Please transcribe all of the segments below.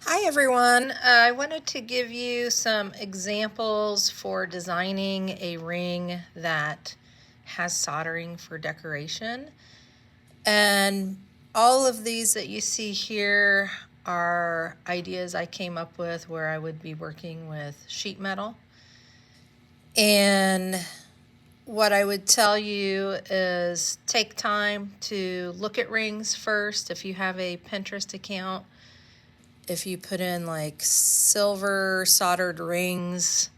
Hi everyone. I wanted to give you some examples for designing a ring that has soldering for decoration. And all of these that you see here are ideas I came up with where I would be working with sheet metal. And what I would tell you is take time to look at rings first. If you have a Pinterest account, if you put in like silver soldered rings,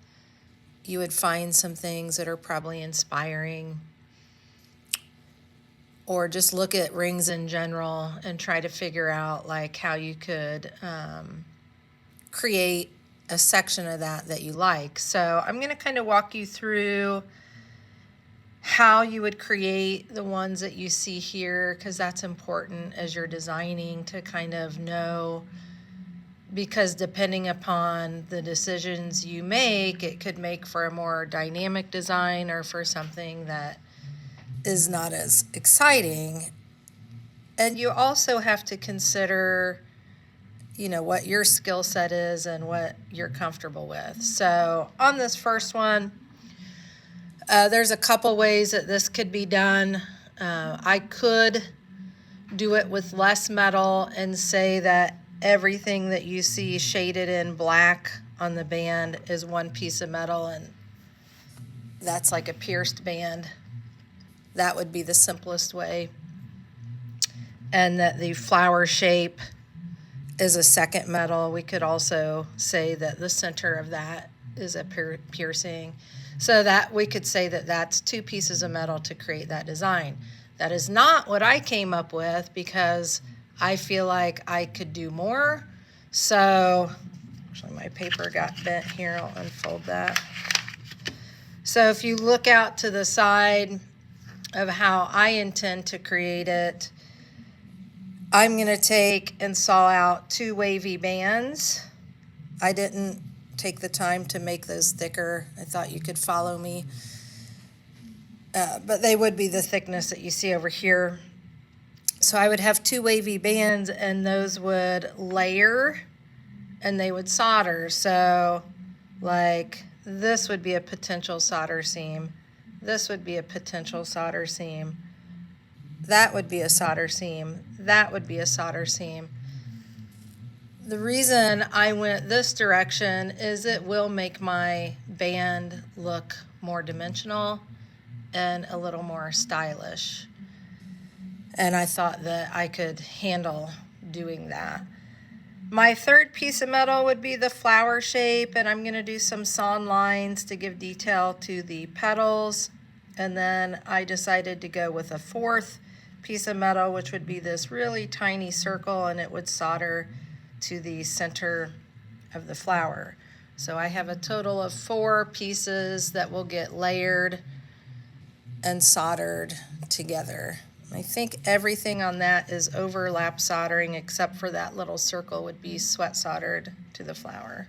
you would find some things that are probably inspiring. Or just look at rings in general and try to figure out like how you could create a section of that you like. So I'm going to kind of walk you through how you would create the ones that you see here, because that's important as you're designing to kind of know, because depending upon the decisions you make, it could make for a more dynamic design or for something that is not as exciting. And you also have to consider, what your skill set is and what you're comfortable with. So on this first one, there's a couple ways that this could be done. I could do it with less metal and say that everything that you see shaded in black on the band is one piece of metal, and that's like a pierced band. That would be the simplest way. And that the flower shape is a second metal. We could also say that the center of that is a piercing. So that we could say that that's two pieces of metal to create that design. That is not what I came up with, because I feel like I could do more. So, actually my paper got bent here. I'll unfold that. So if you look out to the side of how I intend to create it, I'm going to take and saw out two wavy bands. I didn't take the time to make those thicker. I thought you could follow me. But they would be the thickness that you see over here. So I would have two wavy bands, and those would layer and they would solder. So like this would be a potential solder seam. This would be a potential solder seam. That would be a solder seam. That would be a solder seam. The reason I went this direction is it will make my band look more dimensional and a little more stylish. And I thought that I could handle doing that. My third piece of metal would be the flower shape, and I'm going to do some sawn lines to give detail to the petals. And then I decided to go with a fourth piece of metal, which would be this really tiny circle, and it would solder to the center of the flower. So I have a total of 4 pieces that will get layered and soldered together. I think everything on that is overlap soldering, except for that little circle would be sweat soldered to the flower.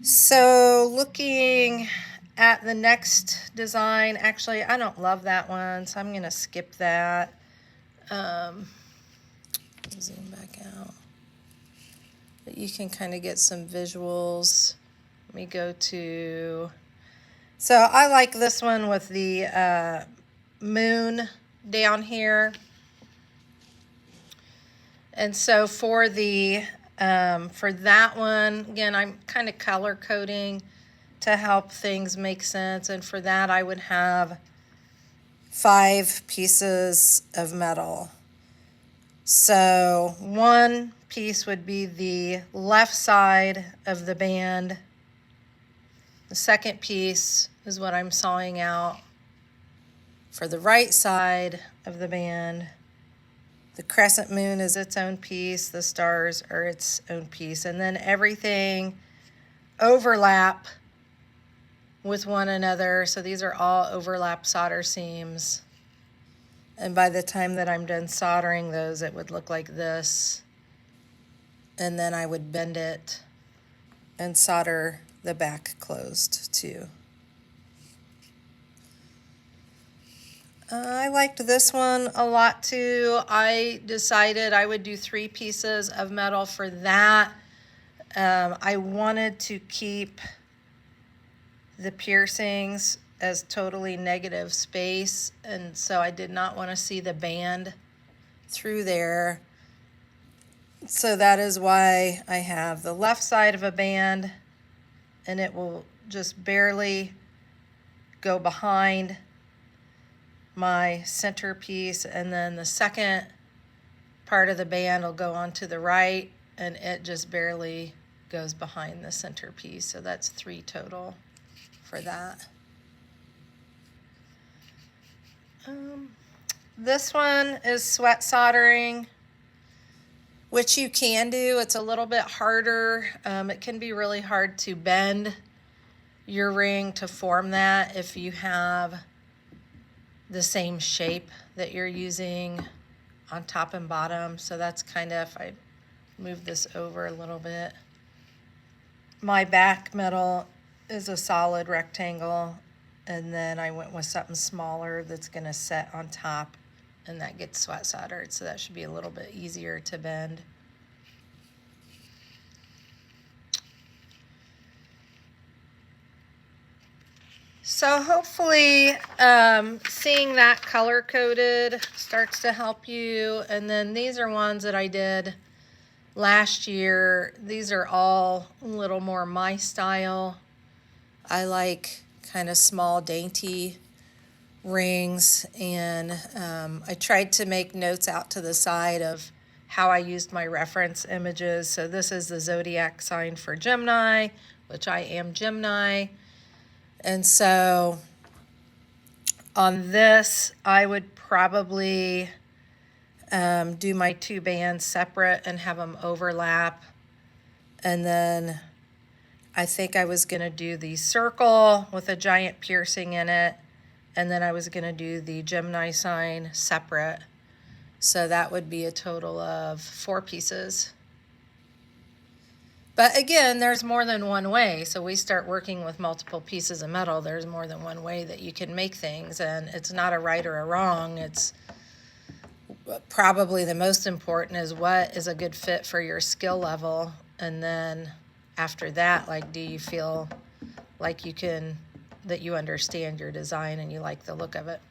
So looking at the next design, actually I don't love that one, so I'm going to skip that. Zoom back out. But you can kind of get some visuals. Let me go to... So I like this one with the moon down here. And so for that one, again, I'm kind of color coding to help things make sense. And for that, I would have 5 pieces of metal. So one piece would be the left side of the band. The second piece is what I'm sawing out for the right side of the band. The crescent moon is its own piece. The stars are its own piece. And then everything overlap with one another. So these are all overlap solder seams. And by the time that I'm done soldering those, it would look like this. And then I would bend it and solder the back closed too. I liked this one a lot too. I decided I would do 3 pieces of metal for that. I wanted to keep the piercings as totally negative space, and so I did not want to see the band through there. So that is why I have the left side of a band, and it will just barely go behind my centerpiece, and then the second part of the band will go onto the right, and it just barely goes behind the centerpiece. So that's 3 total for that. This one is sweat soldering, which you can do. It's a little bit harder. It can be really hard to bend your ring to form that if you have the same shape that you're using on top and bottom. So that's kind of, if I move this over a little bit, my back metal is a solid rectangle, and then I went with something smaller that's going to set on top, and that gets sweat soldered, so that should be a little bit easier to bend. So hopefully seeing that color coded starts to help you. And then these are ones that I did last year. These are all a little more my style. I like kind of small, dainty rings, and I tried to make notes out to the side of how I used my reference images. So this is the zodiac sign for Gemini, which I am Gemini. And so on this, I would probably do my 2 bands separate and have them overlap. And then I think I was going to do the circle with a giant piercing in it. And then I was going to do the Gemini sign separate. So that would be a total of 4 pieces. But again, there's more than one way. So we start working with multiple pieces of metal. There's more than one way that you can make things, and it's not a right or a wrong. It's probably the most important is what is a good fit for your skill level. And then after that, like, do you feel like that you understand your design and you like the look of it?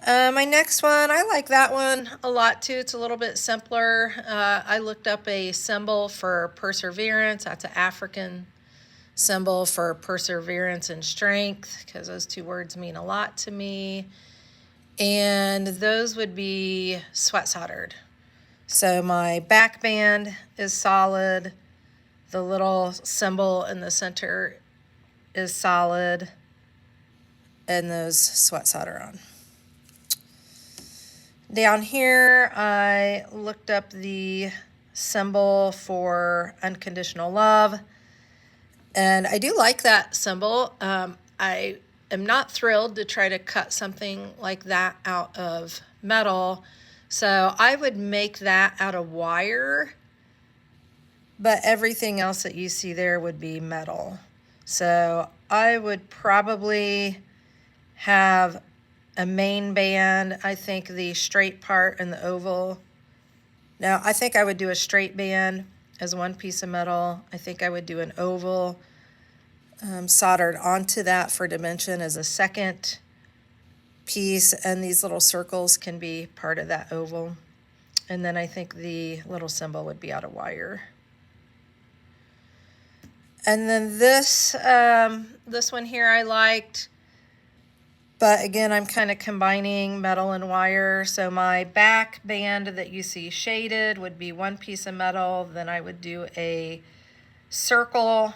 My next one, I like that one a lot too. It's a little bit simpler. I looked up a symbol for perseverance. That's an African symbol for perseverance and strength, because those 2 words mean a lot to me. And those would be sweat soldered. So my back band is solid. The little symbol in the center is solid. And those sweat solder on. Down here, I looked up the symbol for unconditional love, and I do like that symbol. I am not thrilled to try to cut something like that out of metal, so I would make that out of wire, but everything else that you see there would be metal. So I would probably have a main band, I think the straight part and the oval. Now, I think I would do a straight band as 1 piece of metal. I think I would do an oval soldered onto that for dimension as a second piece, and these little circles can be part of that oval. And then I think the little symbol would be out of wire. And then this one here I liked. But again, I'm kind of combining metal and wire. So my back band that you see shaded would be 1 piece of metal. Then I would do a circle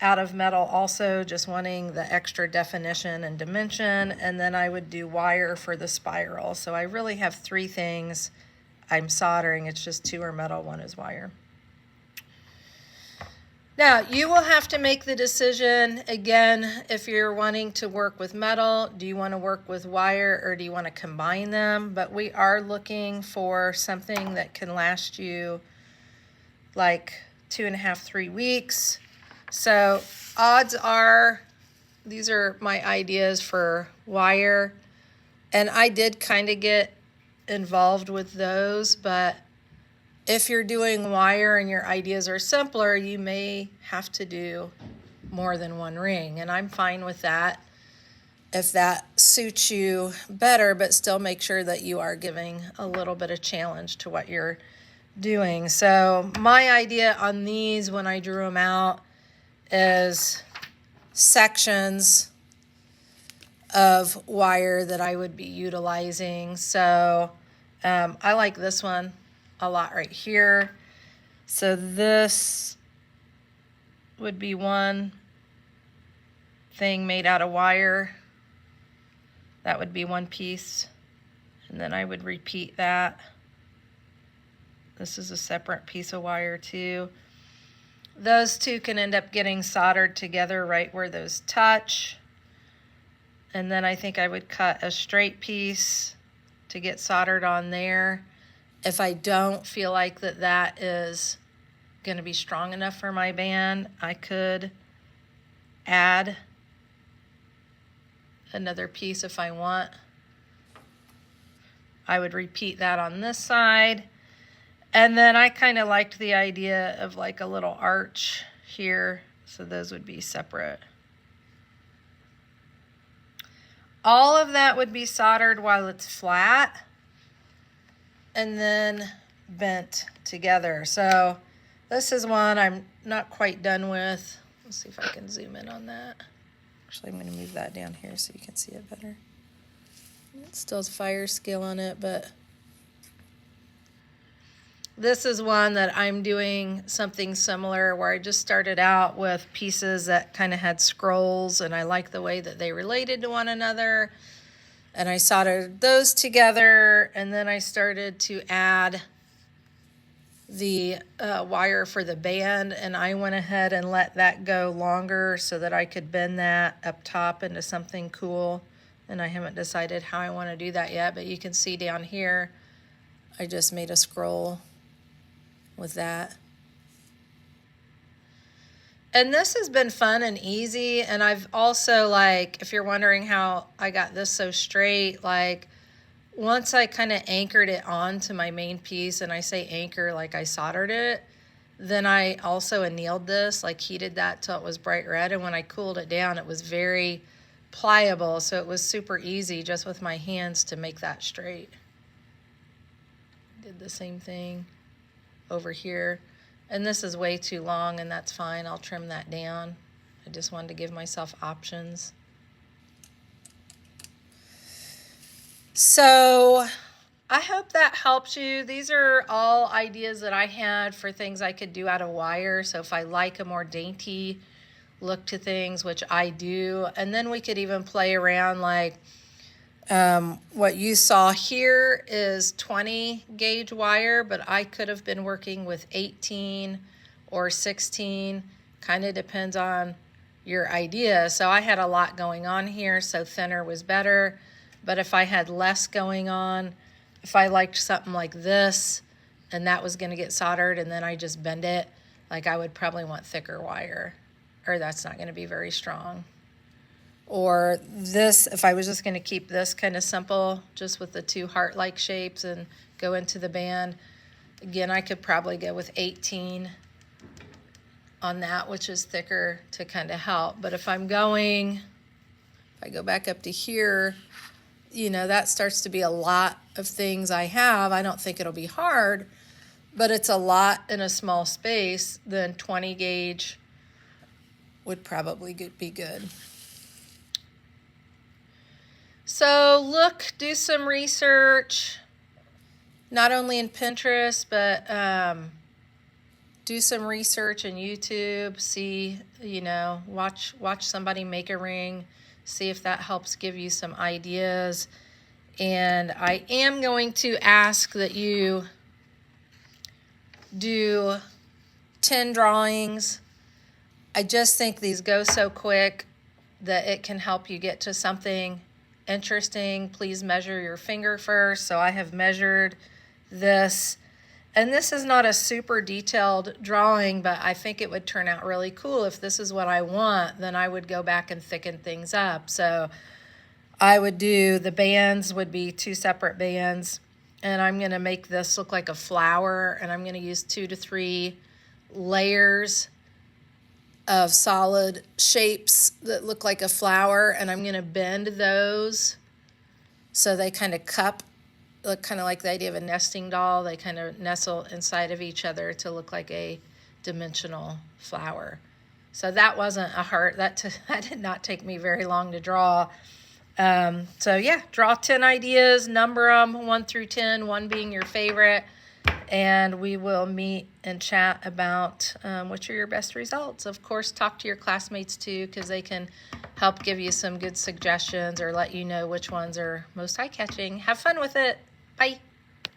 out of metal also, just wanting the extra definition and dimension. And then I would do wire for the spiral. So I really have 3 things I'm soldering. It's just 2 are metal, 1 is wire. Now, you will have to make the decision, again, if you're wanting to work with metal, do you want to work with wire or do you want to combine them? But we are looking for something that can last you like 2.5, 3 weeks. So odds are, these are my ideas for wire. And I did kind of get involved with those, but if you're doing wire and your ideas are simpler, you may have to do more than one ring, and I'm fine with that if that suits you better, but still make sure that you are giving a little bit of challenge to what you're doing. So my idea on these when I drew them out is sections of wire that I would be utilizing. So I like this one a lot right here. So this would be one thing made out of wire. That would be one piece. And then I would repeat that. This is a separate piece of wire too. Those two can end up getting soldered together right where those touch. And then I think I would cut a straight piece to get soldered on there. If I don't feel like that is going to be strong enough for my band, I could add another piece if I want. I would repeat that on this side. And then I kind of liked the idea of like a little arch here, so those would be separate. All of that would be soldered while it's flat and then bent together. So this is one I'm not quite done with. Let's see if I can zoom in on that. Actually, I'm going to move that down here so you can see it better. It still has fire scale on it, but this is one that I'm doing something similar where I just started out with pieces that kind of had scrolls, and I like the way that they related to one another. And I soldered those together, and then I started to add the wire for the band, and I went ahead and let that go longer so that I could bend that up top into something cool. And I haven't decided how I want to do that yet, but you can see down here I just made a scroll with that. And this has been fun and easy, and I've also, like, if you're wondering how I got this so straight, like, once I kind of anchored it onto my main piece, and I say anchor like I soldered it, then I also annealed this, like heated that till it was bright red, and when I cooled it down, it was very pliable, so it was super easy just with my hands to make that straight. Did the same thing over here. And this is way too long, and that's fine. I'll trim that down. I just wanted to give myself options. So I hope that helps you. These are all ideas that I had for things I could do out of wire. So if I like a more dainty look to things, which I do, and then we could even play around, like what you saw here is 20 gauge wire, but I could have been working with 18 or 16. Kind of depends on your idea. So I had a lot going on here, so thinner was better. But if I had less going on, if I liked something like this and that was going to get soldered and then I just bend it, like I would probably want thicker wire, or that's not going to be very strong. Or this, if I was just going to keep this kind of simple, just with the two heart-like shapes and go into the band, again, I could probably go with 18 on that, which is thicker to kind of help. But if I'm going, if I go back up to here, you know, that starts to be a lot of things I have. I don't think it'll be hard, but it's a lot in a small space. Then 20 gauge would probably be good. So do some research, not only in Pinterest, but do some research in YouTube. See, you know, watch somebody make a ring. See if that helps give you some ideas. And I am going to ask that you do 10 drawings. I just think these go so quick that it can help you get to something interesting. Please measure your finger first. So I have measured this. And this is not a super detailed drawing, but I think it would turn out really cool. If this is what I want, then I would go back and thicken things up. So I would do, the bands would be 2 separate bands. And I'm going to make this look like a flower. And I'm going to use 2 to 3 layers of solid shapes that look like a flower. And I'm going to bend those so they kind of cup, look kind of like the idea of a nesting doll. They kind of nestle inside of each other to look like a dimensional flower. So that wasn't a heart. That did not take me very long to draw. So yeah, draw 10 ideas, number them 1 through 10, 1 being your favorite, and we will meet and chat about which are your best results. Of course, talk to your classmates too, because they can help give you some good suggestions or let you know which ones are most eye-catching. Have fun with it. Bye.